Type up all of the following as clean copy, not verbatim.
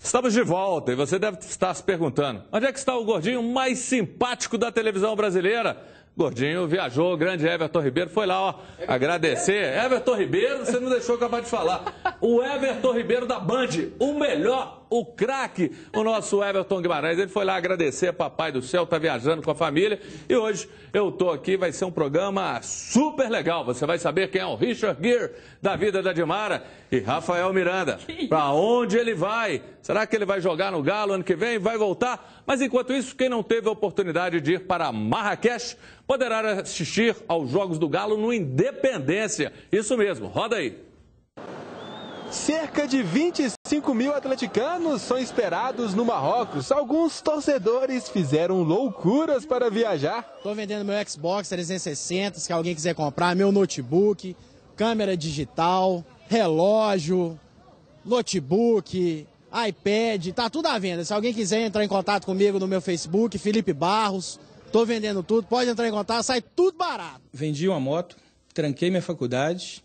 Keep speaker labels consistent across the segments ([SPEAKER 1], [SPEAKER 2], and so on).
[SPEAKER 1] Estamos de volta e você deve estar se perguntando, onde é que está o gordinho mais simpático da televisão brasileira? Gordinho viajou, o grande Everton Ribeiro foi lá, ó, agradecer. Everton Ribeiro, você não deixou acabar de falar. O Everton Ribeiro da Band, o melhor, o craque, o nosso Everton Guimarães. Ele foi lá agradecer, papai do céu, tá viajando com a família. E hoje eu tô aqui, vai ser um programa super legal. Você vai saber quem é o Richard Gere da vida da Dimara e Rafael Miranda. Para onde ele vai? Será que ele vai jogar no Galo ano que vem? Vai voltar? Mas enquanto isso, quem não teve a oportunidade de ir para Marrakech poderá assistir aos Jogos do Galo no Independência. Isso mesmo, roda aí.
[SPEAKER 2] Cerca de 25 mil atleticanos são esperados no Marrocos. Alguns torcedores fizeram loucuras para viajar.
[SPEAKER 3] Estou vendendo meu Xbox 360, se alguém quiser comprar, meu notebook, câmera digital, relógio, notebook, iPad, tá tudo à venda. Se alguém quiser entrar em contato comigo no meu Facebook, Felipe Barros, estou vendendo tudo, pode entrar em contato, sai tudo barato.
[SPEAKER 4] Vendi uma moto, tranquei minha faculdade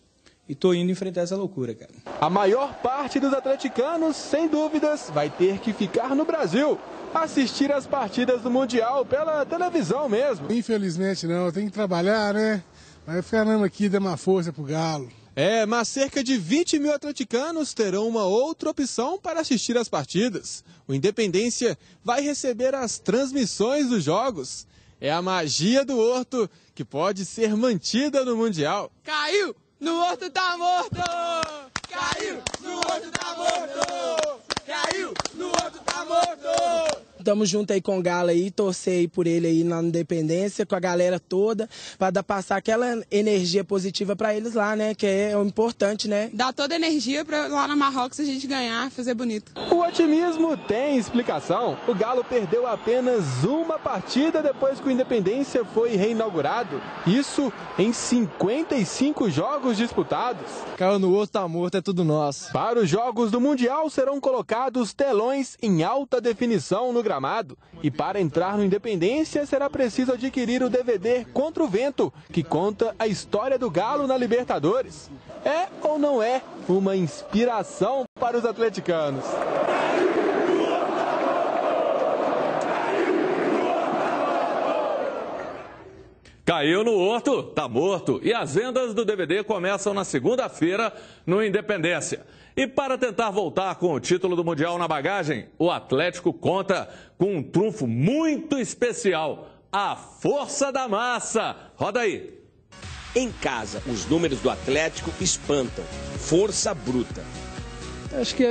[SPEAKER 4] e tô indo enfrentar essa loucura, cara.
[SPEAKER 2] A maior parte dos atleticanos, sem dúvidas, vai ter que ficar no Brasil, assistir as partidas do Mundial pela televisão mesmo.
[SPEAKER 5] Infelizmente não, tem que trabalhar, né? Vai ficar andando aqui, dar uma força pro Galo.
[SPEAKER 2] Mas cerca de 20 mil atleticanos terão uma outra opção para assistir às partidas. O Independência vai receber as transmissões dos jogos. É a magia do Horto que pode ser mantida no Mundial.
[SPEAKER 6] Caiu! No Horto tá morto! Caiu! No Horto tá morto! Caiu! No Horto tá morto!
[SPEAKER 7] Tamo junto aí com o Galo aí, torcer aí por ele aí na Independência, com a galera toda, para passar aquela energia positiva para eles lá, né? Que é o importante, né?
[SPEAKER 6] Dá toda a energia para lá na Marrocos a gente ganhar, fazer bonito.
[SPEAKER 2] O otimismo tem explicação. O Galo perdeu apenas uma partida depois que o Independência foi reinaugurado. Isso em 55 jogos disputados.
[SPEAKER 3] Caiu no outro, tá morto, é tudo nosso.
[SPEAKER 2] Para os jogos do Mundial serão colocados telões em alta definição no gramado. E para entrar no Independência será preciso adquirir o DVD Contra o Vento, que conta a história do Galo na Libertadores. É ou não é uma inspiração para os atleticanos?
[SPEAKER 1] Caiu no Horto, tá morto. E as vendas do DVD começam na segunda-feira no Independência. E para tentar voltar com o título do Mundial na bagagem, o Atlético conta com um trunfo muito especial, a força da massa. Roda aí.
[SPEAKER 8] Em casa, os números do Atlético espantam. Força bruta.
[SPEAKER 4] Acho que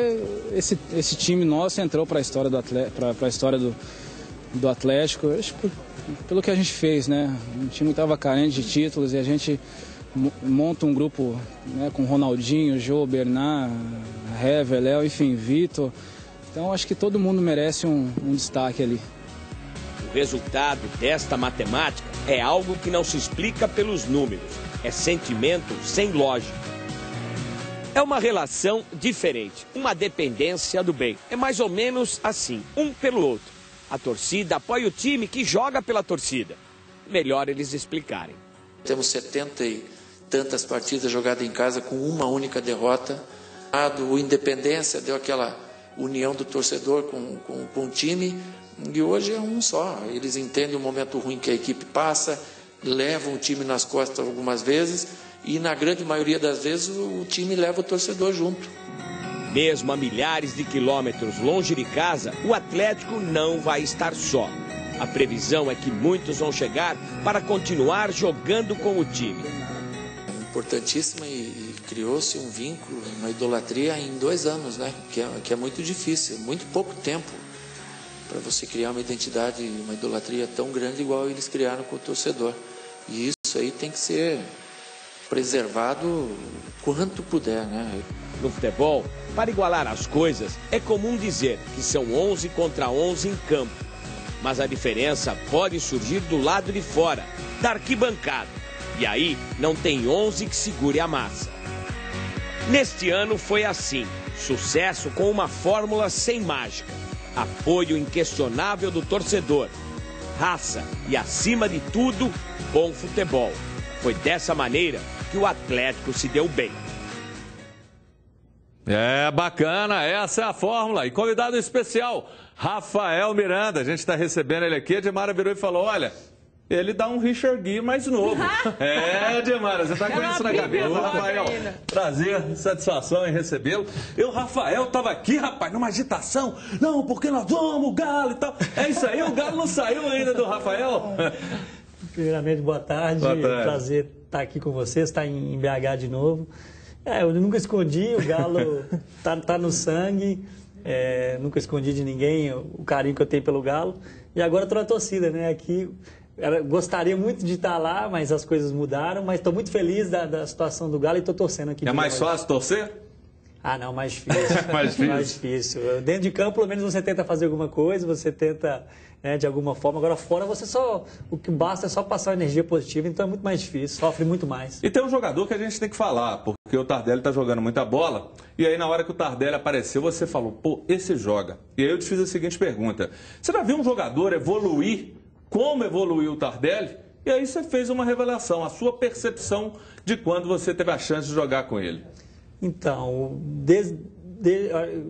[SPEAKER 4] esse time nosso entrou para a história do Atlético, acho que pelo que a gente fez, né? Um time que estava carente de títulos e a gente monta um grupo, né, com Ronaldinho, Jô, Bernard, Hever, Léo, enfim, Vitor. Então acho que todo mundo merece um destaque ali.
[SPEAKER 8] O resultado desta matemática é algo que não se explica pelos números. É sentimento sem lógica. É uma relação diferente, uma dependência do bem. É mais ou menos assim, um pelo outro. A torcida apoia o time que joga pela torcida. Melhor eles explicarem.
[SPEAKER 9] Temos 70 e tantas partidas jogadas em casa com uma única derrota. O Independência deu aquela união do torcedor com o time e hoje é um só. Eles entendem o momento ruim que a equipe passa, levam o time nas costas algumas vezes e na grande maioria das vezes o time leva o torcedor junto.
[SPEAKER 8] Mesmo a milhares de quilômetros longe de casa, o Atlético não vai estar só. A previsão é que muitos vão chegar para continuar jogando com o time.
[SPEAKER 9] Importantíssima e criou-se um vínculo, uma idolatria em 2 anos, né? Que é muito difícil, muito pouco tempo para você criar uma identidade, uma idolatria tão grande igual eles criaram com o torcedor. E isso aí tem que ser preservado quanto puder, né?
[SPEAKER 8] No futebol, para igualar as coisas, é comum dizer que são 11 contra 11 em campo. Mas a diferença pode surgir do lado de fora, da arquibancada. E aí não tem 11 que segure a massa. Neste ano foi assim, sucesso com uma fórmula sem mágica. Apoio inquestionável do torcedor. Raça e, acima de tudo, bom futebol. Foi dessa maneira que o Atlético se deu bem.
[SPEAKER 1] É, bacana, essa é a fórmula. E convidado especial, Rafael Miranda. A gente está recebendo ele aqui. A Edmara virou e falou, olha, ele dá um Richard Gere mais novo. Edmara, você está com isso na cabeça, Rafael. Prazer, satisfação em recebê-lo. O Rafael estava aqui, rapaz, numa agitação. Não, porque nós vamos, o Galo e tal. É isso aí, o Galo não saiu ainda do Rafael.
[SPEAKER 10] Primeiramente, boa tarde. Prazer estar aqui com vocês, estar em BH de novo. Eu nunca escondi, o Galo tá no sangue, nunca escondi de ninguém o carinho que eu tenho pelo Galo. E agora estou na torcida, né? Aqui, gostaria muito de estar lá, mas as coisas mudaram. Mas estou muito feliz da situação do Galo e estou torcendo aqui.
[SPEAKER 1] É mais fácil torcer?
[SPEAKER 10] Ah, não, mais difícil. Mais difícil. Dentro de campo, pelo menos você tenta fazer alguma coisa, você tenta, de alguma forma. Agora, fora, o que basta é só passar energia positiva, então é muito mais difícil, sofre muito mais.
[SPEAKER 1] E tem um jogador que a gente tem que falar, porque o Tardelli está jogando muita bola, e aí na hora que o Tardelli apareceu, você falou, pô, esse joga. E aí eu te fiz a seguinte pergunta, você já viu um jogador evoluir como evoluiu o Tardelli? E aí você fez uma revelação, a sua percepção de quando você teve a chance de jogar com ele.
[SPEAKER 10] Então,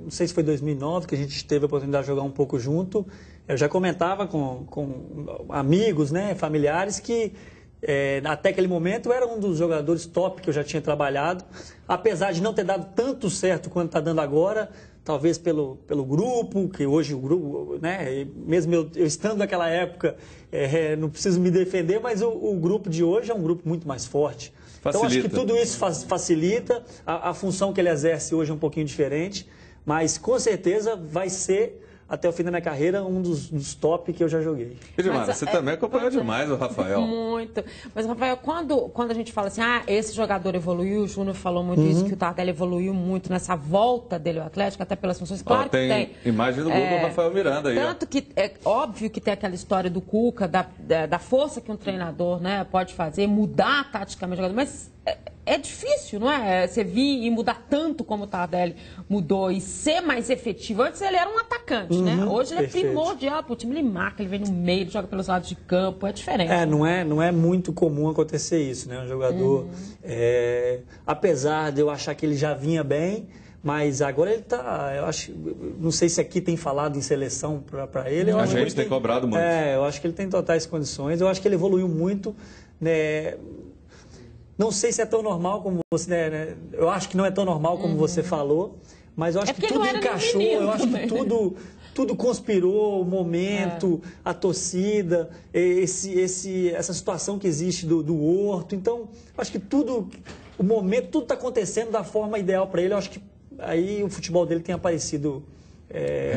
[SPEAKER 10] não sei se foi 2009 que a gente teve a oportunidade de jogar um pouco junto. Eu já comentava com amigos, né, familiares, que até aquele momento era um dos jogadores top que eu já tinha trabalhado. Apesar de não ter dado tanto certo quanto está dando agora, talvez pelo grupo, que hoje o grupo, né, mesmo eu estando naquela época, não preciso me defender, mas o grupo de hoje é um grupo muito mais forte.
[SPEAKER 1] Facilita.
[SPEAKER 10] Então, acho que tudo isso facilita. A função que ele exerce hoje é um pouquinho diferente, mas com certeza vai ser, até o fim da minha carreira, um dos top que eu já joguei.
[SPEAKER 1] Edmara, você também acompanhou demais o Rafael.
[SPEAKER 11] Muito. Mas, Rafael, quando a gente fala assim, esse jogador evoluiu, o Júnior falou muito isso, que o Tardelli evoluiu muito nessa volta dele ao Atlético, até pelas funções. Claro que tem.
[SPEAKER 1] Imagem do gol do Rafael Miranda aí.
[SPEAKER 11] Tanto que é óbvio que tem aquela história do Cuca, da força que um treinador, né, pode fazer, mudar taticamente o jogador, mas é difícil, não é? Você vir e mudar tanto como o Tardelli mudou e ser mais efetivo. Antes ele era um atacante, né? Hoje ele é primordial para o time, ele marca, ele vem no meio, ele joga pelos lados de campo, é diferente.
[SPEAKER 10] Não é muito comum acontecer isso, né? Um jogador, apesar de eu achar que ele já vinha bem, mas agora ele está, eu acho, não sei se aqui tem falado em seleção para ele.
[SPEAKER 1] A gente tem cobrado muito.
[SPEAKER 10] Eu acho que ele tem totais condições, eu acho que ele evoluiu muito, né? Não sei se é tão normal como você, né? Eu acho que não é tão normal como você falou, mas eu acho que tudo encaixou, eu acho que tudo conspirou, o momento, a torcida, essa situação que existe do Horto. Então, eu acho que o momento, tudo está acontecendo da forma ideal para ele. Eu acho que aí o futebol dele tem aparecido,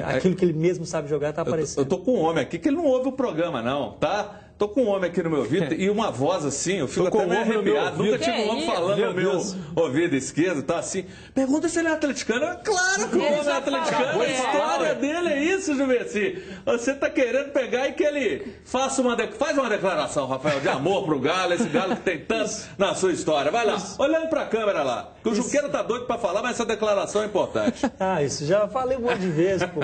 [SPEAKER 10] aquilo que ele mesmo sabe jogar está aparecendo.
[SPEAKER 1] Eu tô com um homem aqui que ele não ouve o programa, não, tá? Tô com um homem aqui no meu ouvido e uma voz assim, eu fico até meio arrepiado. Nunca tive um homem falando no meu ouvido esquerdo, tá assim. Pergunta se ele é atleticano. Claro que o homem é atleticano. A história dele é isso, Juvenci. Você tá querendo pegar e que ele faz uma declaração, Rafael, de amor pro Galo, esse Galo que tem tanto na sua história. Vai lá, olhando pra câmera lá. Que o Junqueira tá doido pra falar, mas essa declaração é importante.
[SPEAKER 10] Isso já falei um monte de vezes, pô.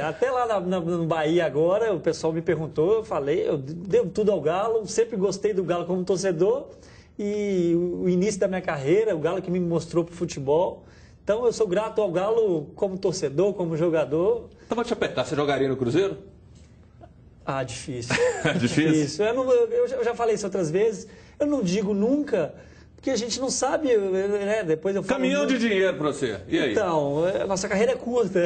[SPEAKER 10] Até lá no Bahia agora, o pessoal me perguntou, eu falei, eu devo tudo ao Galo, sempre gostei do Galo como torcedor e o início da minha carreira, o Galo que me mostrou pro futebol. Então eu sou grato ao Galo como torcedor, como jogador.
[SPEAKER 1] Então vou te apertar, você jogaria no Cruzeiro?
[SPEAKER 10] Difícil.
[SPEAKER 1] Difícil?
[SPEAKER 10] Eu já falei isso outras vezes, eu não digo nunca, porque a gente não sabe, né? Depois eu falo.
[SPEAKER 1] Caminhão de dinheiro para você. E aí?
[SPEAKER 10] Então, a nossa carreira é curta.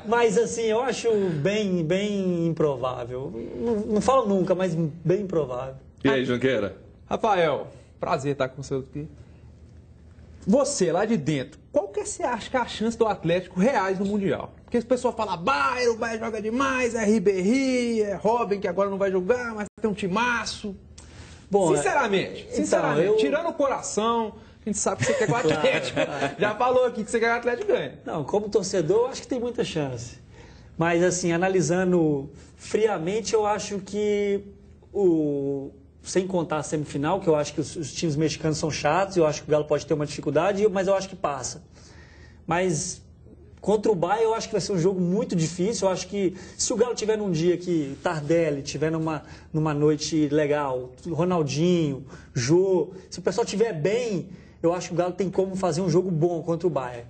[SPEAKER 10] Mas assim, eu acho bem improvável. Não falo nunca, mas bem improvável.
[SPEAKER 1] E aí, Junqueira?
[SPEAKER 12] Rafael, prazer estar com você aqui. Você, lá de dentro, qual que você acha que é a chance do Atlético reais no Mundial? Porque as pessoas falam, o Bayern joga demais, é Ribéry, é Robin, que agora não vai jogar, mas tem um timaço. Bom, sinceramente, tirando o coração, a gente sabe que você quer que o Atlético. Já falou aqui que você quer que o Atlético ganhe.
[SPEAKER 10] Não, como torcedor, eu acho que tem muita chance. Mas, assim, analisando friamente, eu acho que sem contar a semifinal, que eu acho que os times mexicanos são chatos, eu acho que o Galo pode ter uma dificuldade, mas eu acho que passa. Mas contra o Bayern eu acho que vai ser um jogo muito difícil. Eu acho que se o Galo tiver num dia que Tardelli tiver numa noite legal, Ronaldinho, Jô, se o pessoal estiver bem, eu acho que o Galo tem como fazer um jogo bom contra o Bayern.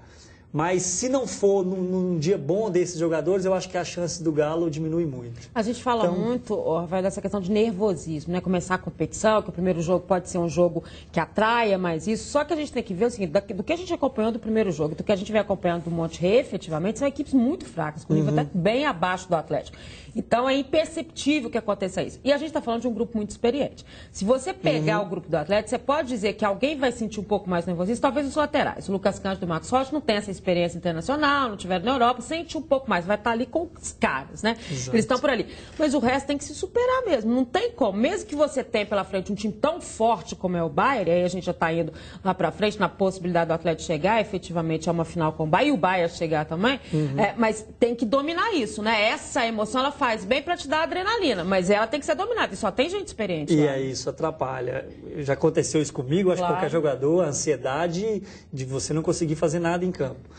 [SPEAKER 10] Mas se não for num dia bom desses jogadores, eu acho que a chance do Galo diminui muito.
[SPEAKER 11] A gente fala muito, Rafael, dessa questão de nervosismo, né? Começar a competição, que o primeiro jogo pode ser um jogo que atraia mais isso. Só que a gente tem que ver o seguinte, do que a gente acompanhou do primeiro jogo, do que a gente vem acompanhando do Monte Rei, efetivamente, são equipes muito fracas, com nível até bem abaixo do Atlético. Então é imperceptível que aconteça isso. E a gente está falando de um grupo muito experiente. Se você pegar o grupo do Atlético, você pode dizer que alguém vai sentir um pouco mais nervosismo, talvez os laterais. O Lucas Cândido e o Marcos Rocha não têm essa experiência internacional, não tiveram na Europa, sente um pouco mais, vai estar ali com os caras, né? Exato. Eles estão por ali. Mas o resto tem que se superar mesmo, não tem como. Mesmo que você tenha pela frente um time tão forte como é o Bayern, e aí a gente já está indo lá para frente na possibilidade do Atlético chegar efetivamente a uma final com o Bayern, e o Bayern chegar também, mas tem que dominar isso, né? Essa emoção, ela faz bem para te dar adrenalina, mas ela tem que ser dominada, e só tem gente experiente.
[SPEAKER 10] E aí isso atrapalha. Já aconteceu isso comigo, acho que qualquer jogador, a ansiedade de você não conseguir fazer nada em campo.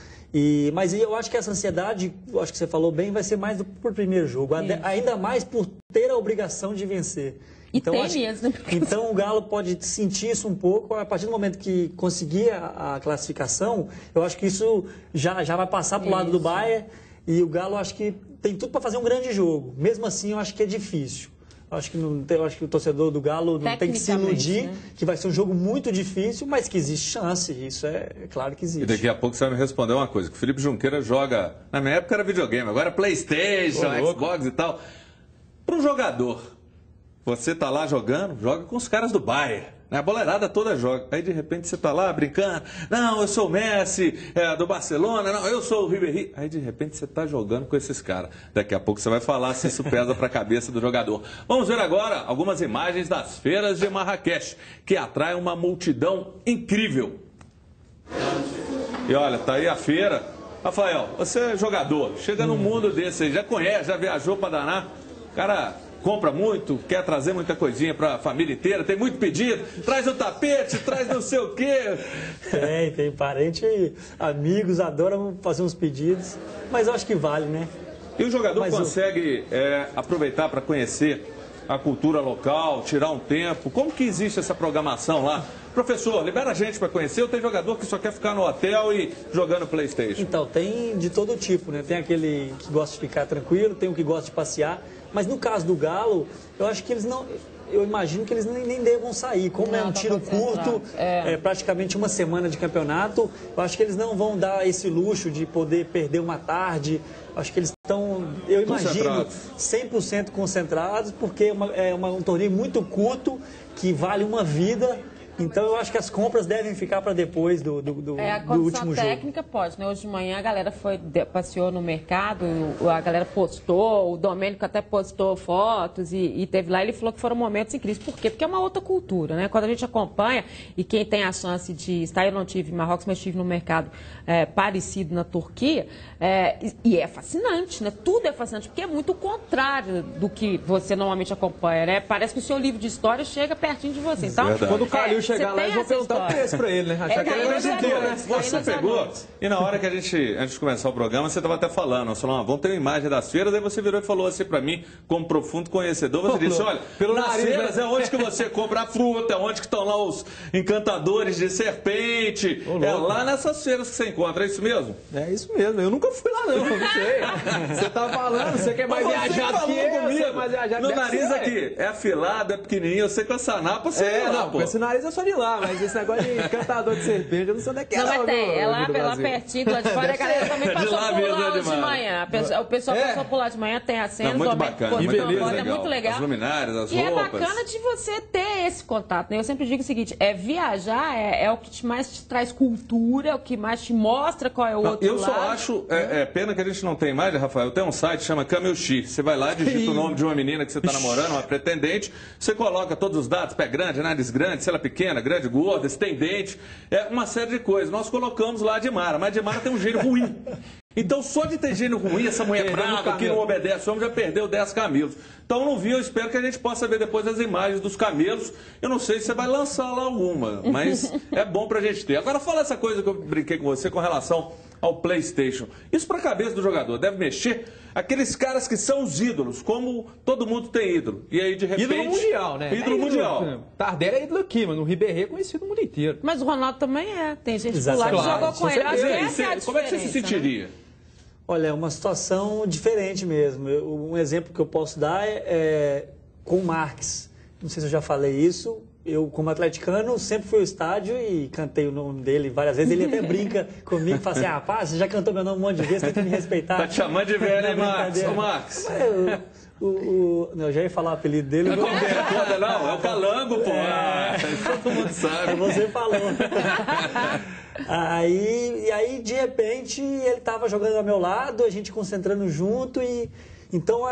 [SPEAKER 10] Mas eu acho que essa ansiedade, acho que você falou bem, vai ser mais por primeiro jogo. Ainda mais por ter a obrigação de vencer.
[SPEAKER 11] E então, tem mesmo.
[SPEAKER 10] Então o Galo pode sentir isso um pouco. A partir do momento que conseguir a classificação, eu acho que isso já vai passar para o lado do Bayern. E o Galo, acho que tem tudo para fazer um grande jogo. Mesmo assim, eu acho que é difícil. Eu acho que o torcedor do Galo não tem que se iludir, né? Que vai ser um jogo muito difícil, mas que existe chance. Isso é claro que existe.
[SPEAKER 1] E daqui a pouco você vai me responder uma coisa, que o Felipe Junqueira joga... Na minha época era videogame, agora é PlayStation, Xbox e tal. Para um jogador, você tá lá jogando, joga com os caras do Bayern. A boleirada toda joga. Aí, de repente, você tá lá brincando. Não, eu sou o Messi, do Barcelona. Não, eu sou o Ribéry. Aí, de repente, você tá jogando com esses caras. Daqui a pouco você vai falar se isso pesa para a cabeça do jogador. Vamos ver agora algumas imagens das feiras de Marrakech, que atraem uma multidão incrível. E olha, tá aí a feira. Rafael, você é jogador. Chega num mundo desse aí, já conhece, já viajou para danar. Cara... compra muito, quer trazer muita coisinha para a família inteira, tem muito pedido, traz o tapete, traz não sei o quê.
[SPEAKER 10] Tem parente, amigos, adoram fazer uns pedidos, mas eu acho que vale, né?
[SPEAKER 1] E o jogador consegue aproveitar para conhecer a cultura local, tirar um tempo? Como que existe essa programação lá? Professor, libera a gente para conhecer, ou tem jogador que só quer ficar no hotel e jogando PlayStation?
[SPEAKER 10] Então, tem de todo tipo, né? Tem aquele que gosta de ficar tranquilo, tem o que gosta de passear, mas no caso do Galo, eu acho que eles não... Eu imagino que eles nem devam sair. Como é um tiro curto, praticamente uma semana de campeonato, eu acho que eles não vão dar esse luxo de poder perder uma tarde. Eu acho que eles estão, eu imagino, 100% concentrados, porque é um torneio muito curto, que vale uma vida. Então, eu acho que as compras devem ficar para depois do último jogo.
[SPEAKER 11] A condição técnica pode, né? Hoje de manhã a galera passeou no mercado, a galera postou, o Domênico até postou fotos e teve lá, ele falou que foram momentos incríveis. Por quê? Porque é uma outra cultura, né? Quando a gente acompanha, e quem tem a chance de estar, eu não tive em Marrocos, mas estive no mercado parecido na Turquia, e é fascinante, né? Tudo é fascinante, porque é muito o contrário do que você normalmente acompanha, né? Parece que o seu livro de história chega pertinho de você. Então,
[SPEAKER 12] quando o Calil chegar lá, eles vão perguntar o preço pra ele, né? Achar que ele é brasileiro, né?
[SPEAKER 1] Você pegou, e na hora que antes de começar o programa, você estava até falando, vamos ter uma imagem das feiras, aí você virou e falou assim pra mim, como profundo conhecedor, você disse, olha, nas feiras é onde que você compra a fruta, é onde que estão lá os encantadores de serpente, é lá nessas feiras que você encontra, é isso mesmo?
[SPEAKER 12] É isso mesmo, eu nunca fui lá não sei. Você tá falando, você quer mais viajado que eu, você é mais viajado.
[SPEAKER 1] Meu nariz aqui é afilado, é pequenininho, eu sei que a Sanapa você é lá, pô.
[SPEAKER 12] Com esse nariz eu sou de lá, mas esse negócio de encantador de serpente, eu não sei onde é que é.
[SPEAKER 11] Não, mas tem, é lá pertinho, lá de fora, a galera também passou por lá hoje de manhã. O pessoal passou por lá de manhã, tem a cena,
[SPEAKER 1] muito bacana,
[SPEAKER 11] é muito legal.
[SPEAKER 1] As luminárias, as roupas.
[SPEAKER 11] E é bacana de você ter esse contato, né? Eu sempre digo o seguinte, viajar é o que mais te traz cultura, é o que mais te mostra qual é o outro lado.
[SPEAKER 1] Eu só acho, pena que a gente não tem mais, Rafael, tem um site que chama Cameuchi. Você vai lá, digita o nome de uma menina que você está namorando, uma pretendente, você coloca todos os dados, pé grande, nariz grande, se ela é pequena, grande, gorda, se tem dente, uma série de coisas. Nós colocamos lá a Dimara, mas a Dimara tem um gênio ruim. Então, só de ter gênio ruim, essa mulher brava que não obedece, o homem já perdeu 10 camelos. Então, não vi, eu espero que a gente possa ver depois as imagens dos camelos. Eu não sei se você vai lançar lá alguma, mas é bom pra gente ter. Agora, fala essa coisa que eu brinquei com você com relação ao PlayStation. Isso para a cabeça do jogador deve mexer. Aqueles caras que são os ídolos, como todo mundo tem ídolo. E aí, de repente...
[SPEAKER 12] Ídolo mundial, né?
[SPEAKER 1] Ídolo mundial.
[SPEAKER 12] Tardelli é ídolo aqui, mas no Ribéry é conhecido no mundo inteiro.
[SPEAKER 11] Mas o Ronaldo também é. Tem gente que lá que jogou com ele.
[SPEAKER 1] Como é que você se sentiria?
[SPEAKER 10] Né? Olha, é uma situação diferente mesmo. Um exemplo que eu posso dar é com o Marques. Não sei se eu já falei isso. Eu, como atleticano, sempre fui ao estádio e cantei o nome dele várias vezes. Ele até brinca comigo e fala assim, pá, você já cantou meu nome um monte de vezes, tem que me respeitar.
[SPEAKER 1] Tá te chamando de velho, hein, Marques? Ô, Marques.
[SPEAKER 10] Eu já ia falar o apelido dele.
[SPEAKER 1] Não é o Calango, pô. Todo mundo sabe.
[SPEAKER 10] Você falou. Aí, de repente, ele estava jogando ao meu lado, a gente concentrando junto e... Então,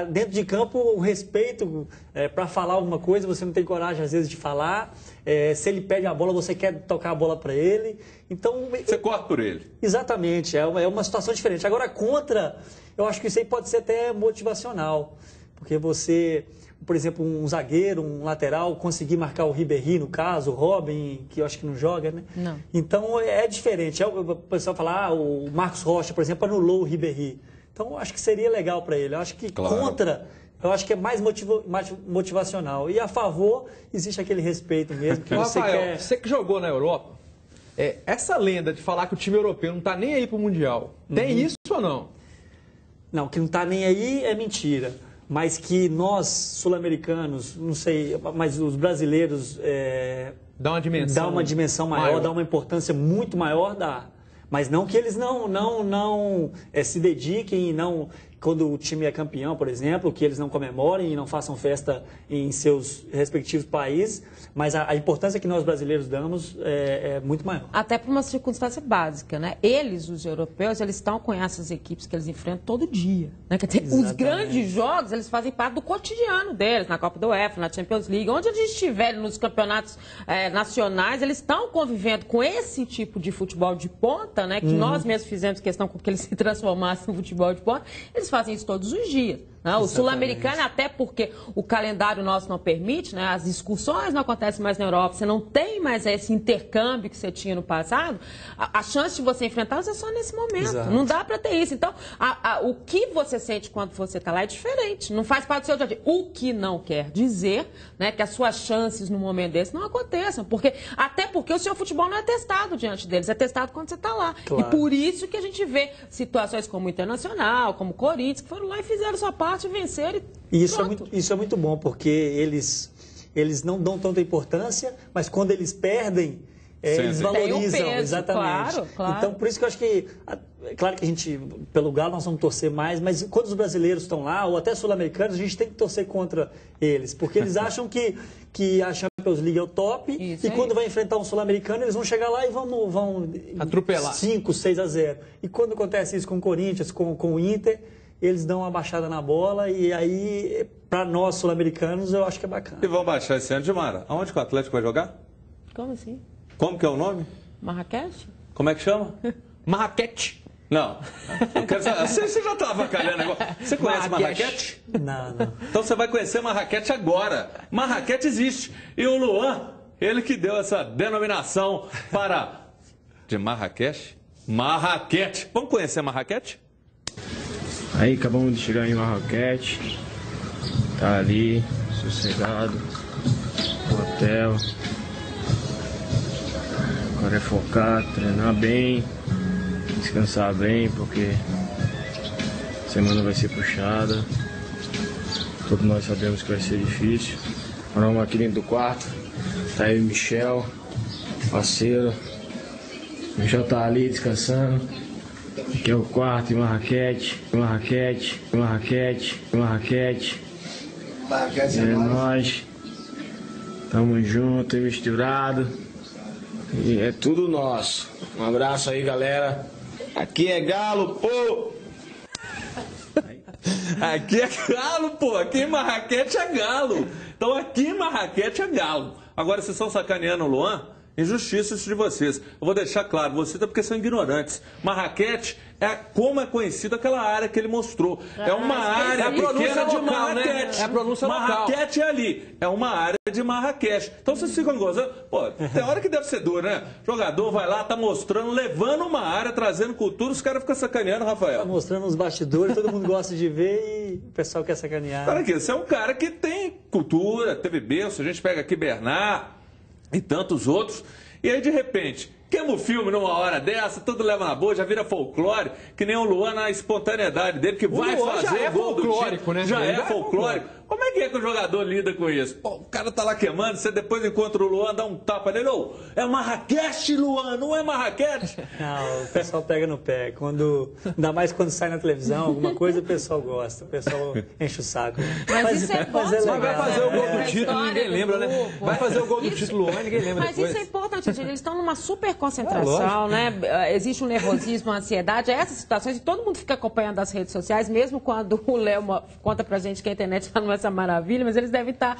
[SPEAKER 10] dentro de campo, o respeito para falar alguma coisa, você não tem coragem, às vezes, de falar. Se ele pede a bola, você quer tocar a bola para ele. Então,
[SPEAKER 1] você corre por ele.
[SPEAKER 10] Exatamente, é uma situação diferente. Agora, contra, eu acho que isso aí pode ser até motivacional. Porque você, por exemplo, um zagueiro, um lateral, conseguir marcar o Ribéry, no caso, o Robin, que eu acho que não joga, né?
[SPEAKER 11] Não.
[SPEAKER 10] Então, é diferente. O pessoal fala, o Marcos Rocha, por exemplo, anulou o Ribéry. Então, eu acho que seria legal para ele. Eu acho que contra, eu acho que é mais motivacional. E a favor, existe aquele respeito mesmo. Que
[SPEAKER 12] Rafael, você que jogou na Europa, essa lenda de falar que o time europeu não está nem aí para o Mundial, tem isso ou não?
[SPEAKER 10] Não, que não está nem aí é mentira. Mas que nós, sul-americanos, não sei, mas os brasileiros...
[SPEAKER 12] dá uma dimensão
[SPEAKER 10] maior, dá uma importância muito maior, dá. Mas não que eles não se dediquem, não, quando o time é campeão, por exemplo, que eles não comemorem e não façam festa em seus respectivos países, mas a importância que nós brasileiros damos é muito maior.
[SPEAKER 11] Até por uma circunstância básica, né? Eles, os europeus, eles estão com essas equipes que eles enfrentam todo dia. Né? Quer dizer, os grandes jogos, eles fazem parte do cotidiano deles, na Copa da UEFA, na Champions League, onde eles estiverem nos campeonatos nacionais, eles estão convivendo com esse tipo de futebol de ponta, né? Que nós mesmos fizemos questão com que ele se transformasse no futebol de ponta, eles fazem isso todos os dias. Né? O sul-americano, até porque o calendário nosso não permite, né? As excursões não acontecem mais na Europa, você não tem mais esse intercâmbio que você tinha no passado, a chance de você enfrentá-los é só nesse momento. Exato. Não dá para ter isso. Então, o que você sente quando você está lá é diferente, não faz parte do seu dia a dia. O que não quer dizer, né, que as suas chances no momento desse não aconteçam, até porque o seu futebol não é testado diante deles, é testado quando você está lá. Claro. E por isso que a gente vê situações como o Internacional, como o Corinthians, que foram lá e fizeram sua parte, vencer e
[SPEAKER 10] isso é muito bom, porque eles não dão tanta importância, mas quando eles perdem, eles valorizam.
[SPEAKER 11] Peso,
[SPEAKER 10] exatamente.
[SPEAKER 11] Claro.
[SPEAKER 10] Então, por isso que eu acho que, claro que a gente, pelo Galo, nós vamos torcer mais, mas quando os brasileiros estão lá, ou até sul-americanos, a gente tem que torcer contra eles, porque eles acham que a Champions League é o top, e quando vai enfrentar um sul-americano, eles vão chegar lá e vão
[SPEAKER 12] atropelar
[SPEAKER 10] 5-6-0. E quando acontece isso com o Corinthians, com o Inter, eles dão uma baixada na bola e aí, para nós sul-americanos, eu acho que é bacana.
[SPEAKER 1] E vão baixar esse ano, Gilmara. Aonde que o Atlético vai jogar?
[SPEAKER 11] Como assim?
[SPEAKER 1] Como que é o nome?
[SPEAKER 11] Marrakech?
[SPEAKER 1] Como é que chama?
[SPEAKER 12] Marrakech.
[SPEAKER 1] Não. Você já estava avacalhando agora. Você conhece Marrakech?
[SPEAKER 10] Não.
[SPEAKER 1] Então você vai conhecer Marrakech agora. Marrakech existe. E o Luan, ele que deu essa denominação para... De Marrakech? Marrakech. Vamos conhecer Marrakech?
[SPEAKER 13] Aí acabamos de chegar em Marrakech, tá ali, sossegado, no hotel. Agora é focar, treinar bem, descansar bem, porque a semana vai ser puxada. Todos nós sabemos que vai ser difícil. Agora vamos aqui dentro do quarto, tá eu e o Michel, parceiro. O Michel tá ali descansando. Aqui é o quarto em Marrakech. É nós. Tamo junto e misturado. E é tudo nosso. Um abraço aí, galera. Aqui é Galo, pô!
[SPEAKER 1] Aqui é Galo, pô! Aqui em Marrakech é Galo! Então aqui em Marrakech é Galo. Agora, vocês estão sacaneando o Luan? Injustiça isso de vocês. Eu vou deixar claro, vocês é porque são ignorantes. Marrakech é como é conhecida aquela área que ele mostrou. É uma área pequena de Marrakech.
[SPEAKER 12] É a pronúncia local.
[SPEAKER 1] Marrakech é ali. É uma área de Marrakech. Então vocês ficam gozando. Pô, tem hora que deve ser duro, né? O jogador vai lá, tá mostrando, levando uma área, trazendo cultura, os caras ficam sacaneando, Rafael.
[SPEAKER 10] Tá mostrando os bastidores, todo mundo gosta de ver e o pessoal quer sacanear.
[SPEAKER 1] Cara, aqui, você é um cara que tem cultura, teve berço, a gente pega aqui Bernard e tantos outros, e aí de repente... Queima o filme numa hora dessa, tudo leva na boa, já vira folclore, que nem o Luan na espontaneidade dele, que vai fazer o gol do time.
[SPEAKER 12] Né?
[SPEAKER 1] Já é folclórico. Como é que o jogador lida com isso? Pô, o cara tá lá queimando, você depois encontra o Luan, dá um tapa nele. Ô, é Marrakech, Luan, não é Marrakech?
[SPEAKER 10] Não, o pessoal pega no pé. Ainda mais quando sai na televisão, alguma coisa, o pessoal gosta, o pessoal enche o saco.
[SPEAKER 11] Mas isso é bom,
[SPEAKER 12] mas vai fazer o gol do título, ninguém lembra, né? Vai fazer o gol do título, Luan, ninguém lembra depois.
[SPEAKER 11] Mas isso é importante, gente. Eles estão numa super concentração, né? Existe um nervosismo, uma ansiedade. Essas situações, e todo mundo fica acompanhando as redes sociais, mesmo quando o Léo conta pra gente que a internet está numa essa maravilha, mas eles devem estar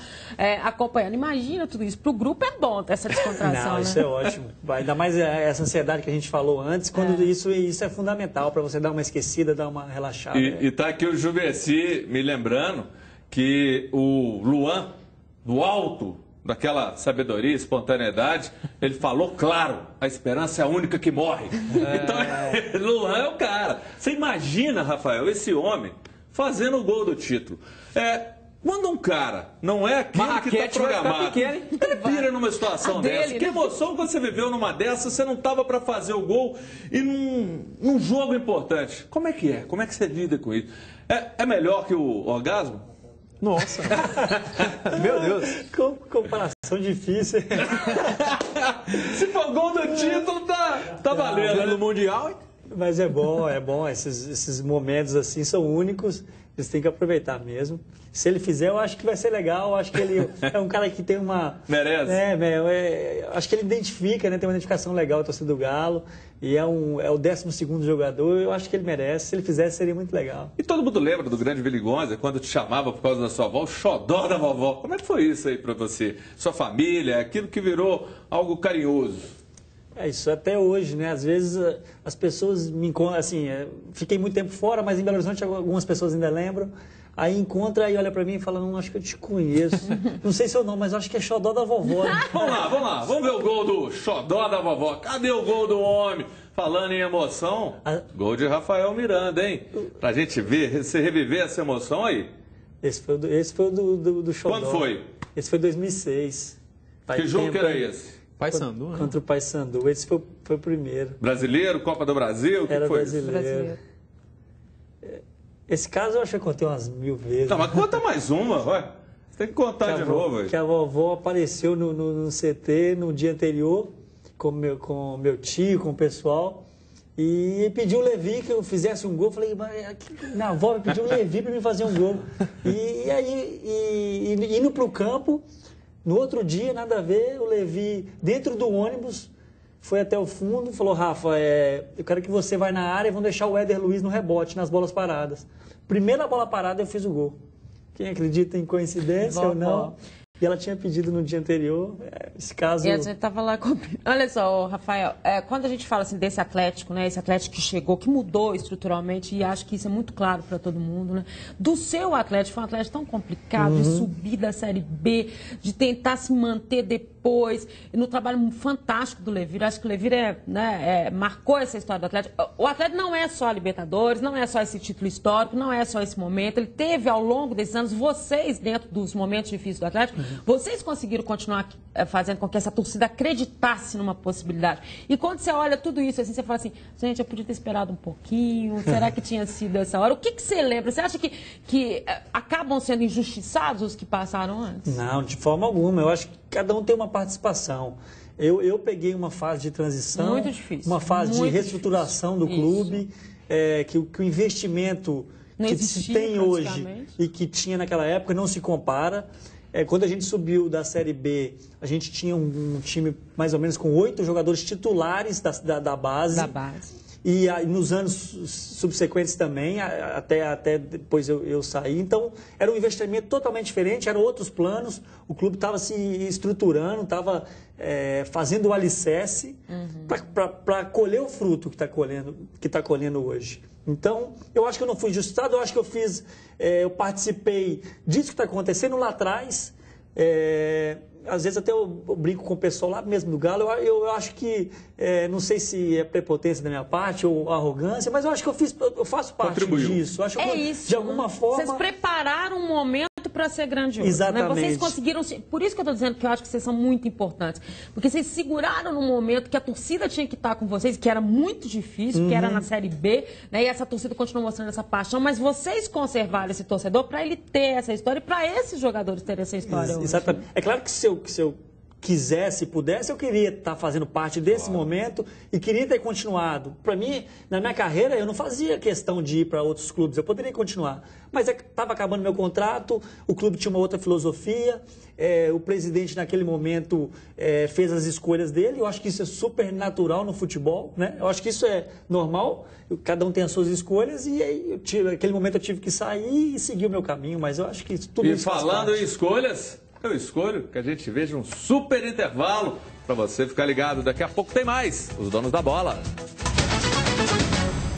[SPEAKER 11] acompanhando. Imagina tudo isso. Pro grupo é bom ter essa descontração.
[SPEAKER 10] Não, isso
[SPEAKER 11] né?
[SPEAKER 10] é ótimo. Ainda mais essa ansiedade que a gente falou antes, quando isso é fundamental para você dar uma esquecida, dar uma relaxada.
[SPEAKER 1] E tá aqui o Juveci me lembrando que o Luan, do alto daquela sabedoria, espontaneidade, ele falou claro, a esperança é a única que morre. Então, Luan é o cara. Você imagina, Rafael, esse homem fazendo o gol do título. Quando um cara não é aquele que está programado, ele vira numa situação dessa. Que emoção quando você viveu numa dessa, você não estava para fazer o gol e num jogo importante. Como é que é? Como é que você lida com isso? É melhor que o orgasmo?
[SPEAKER 12] Nossa! Meu Deus!
[SPEAKER 10] Comparação difícil.
[SPEAKER 1] Se for gol do título, tá valendo.
[SPEAKER 12] No Mundial, hein?
[SPEAKER 10] Mas é bom. Esses momentos assim são únicos. Eles têm que aproveitar mesmo. Se ele fizer, eu acho que vai ser legal. Eu acho que ele é um cara que tem uma...
[SPEAKER 1] Merece.
[SPEAKER 10] Acho que ele identifica, né? Tem uma identificação legal, a torcida do Galo. E é o 12º jogador. Eu acho que ele merece. Se ele fizesse, seria muito legal.
[SPEAKER 1] E todo mundo lembra do grande Willy Gonza, quando te chamava por causa da sua avó, o xodó da vovó. Como é que foi isso aí pra você? Sua família, aquilo que virou algo carinhoso.
[SPEAKER 10] Isso até hoje, né? Às vezes as pessoas me encontram, assim, fiquei muito tempo fora, mas em Belo Horizonte algumas pessoas ainda lembram. Aí encontra e olha pra mim e fala, não, acho que eu te conheço. Não sei seu nome, mas acho que é xodó da vovó. Né?
[SPEAKER 1] Vamos lá. Vamos ver o gol do xodó da vovó. Cadê o gol do homem? Falando em emoção, gol de Rafael Miranda, hein? Pra gente ver, você reviver essa emoção aí.
[SPEAKER 10] Esse foi o do xodó.
[SPEAKER 1] Quando foi?
[SPEAKER 10] Esse foi 2006.
[SPEAKER 1] Que jogo que era esse?
[SPEAKER 12] Paysandu, né?
[SPEAKER 10] Contra o Paysandu. Esse foi o primeiro.
[SPEAKER 1] Brasileiro, Copa do Brasil? O que foi
[SPEAKER 10] brasileiro. Esse caso eu acho que eu contei umas 1000 vezes.
[SPEAKER 1] Não, mas conta mais uma, vai. Você tem que contar de novo.
[SPEAKER 10] Que a vovó apareceu no CT no dia anterior, com meu tio, com o pessoal, e pediu o Levi que eu fizesse um gol. Eu falei, minha avó me pediu o Levi para me fazer um gol. E aí, indo para o campo... No outro dia, nada a ver, o Levi, dentro do ônibus, foi até o fundo, falou, Rafa, eu quero que você vá na área e vão deixar o Éder Luiz no rebote, nas bolas paradas. Primeira bola parada, eu fiz o gol. Quem acredita em coincidência ou não? E ela tinha pedido no dia anterior, esse caso...
[SPEAKER 11] E a gente estava lá cobrindo. Olha só, Rafael, quando a gente fala assim, desse Atlético, né, esse Atlético que chegou, que mudou estruturalmente, e acho que isso é muito claro para todo mundo, né? Do seu Atlético, foi um Atlético tão complicado, de subir da Série B, de tentar se manter depois, e no trabalho fantástico do Levir. Acho que o Levir marcou essa história do Atlético. O Atlético não é só a Libertadores, não é só esse título histórico, não é só esse momento. Ele teve, ao longo desses anos, vocês, dentro dos momentos difíceis do Atlético, vocês conseguiram continuar fazendo com que essa torcida acreditasse numa possibilidade. E quando você olha tudo isso, assim, você fala assim, gente, eu podia ter esperado um pouquinho, será que tinha sido essa hora? O que você lembra? Você acha que acabam sendo injustiçados os que passaram antes?
[SPEAKER 10] Não, de forma alguma. Eu acho que cada um tem uma participação. Eu peguei uma fase de transição,
[SPEAKER 11] muito difícil,
[SPEAKER 10] uma fase de reestruturação do clube, que o investimento que se tem hoje e que tinha naquela época não se compara. Quando a gente subiu da Série B, a gente tinha um time mais ou menos com 8 jogadores titulares da base. E nos anos subsequentes também, até depois eu saí. Então, era um investimento totalmente diferente, eram outros planos. O clube estava se estruturando, estava fazendo o alicerce para colher o fruto que está colhendo hoje. Então, eu acho que eu não fui injustiçado, eu acho que eu participei disso que está acontecendo lá atrás, Às vezes até eu brinco com o pessoal lá mesmo do Galo, eu acho que, não sei se é prepotência da minha parte ou arrogância, mas eu acho que eu faço parte disso. Acho que
[SPEAKER 11] isso.
[SPEAKER 10] De alguma forma...
[SPEAKER 11] Vocês prepararam um momento para ser grandioso.
[SPEAKER 10] Exatamente.
[SPEAKER 11] Né? Vocês conseguiram... Por isso que eu estou dizendo que eu acho que vocês são muito importantes. Porque vocês seguraram num momento que a torcida tinha que estar com vocês, que era muito difícil, que era na Série B, né? E essa torcida continua mostrando essa paixão, mas vocês conservaram esse torcedor para ele ter essa história e para esses jogadores terem essa história hoje.
[SPEAKER 10] Exatamente. É claro que se eu quisesse, pudesse, eu queria estar fazendo parte desse momento e queria ter continuado. Para mim, na minha carreira, eu não fazia questão de ir para outros clubes, eu poderia continuar. Mas estava acabando meu contrato, o clube tinha uma outra filosofia, o presidente naquele momento fez as escolhas dele, eu acho que isso é super natural no futebol, né? Eu acho que isso é normal, cada um tem as suas escolhas e aí, naquele momento eu tive que sair e seguir o meu caminho, mas eu acho que tudo isso faz parte.
[SPEAKER 1] E falando em escolhas... Eu escolho que a gente veja um super intervalo para você ficar ligado. Daqui a pouco tem mais. Os donos da bola.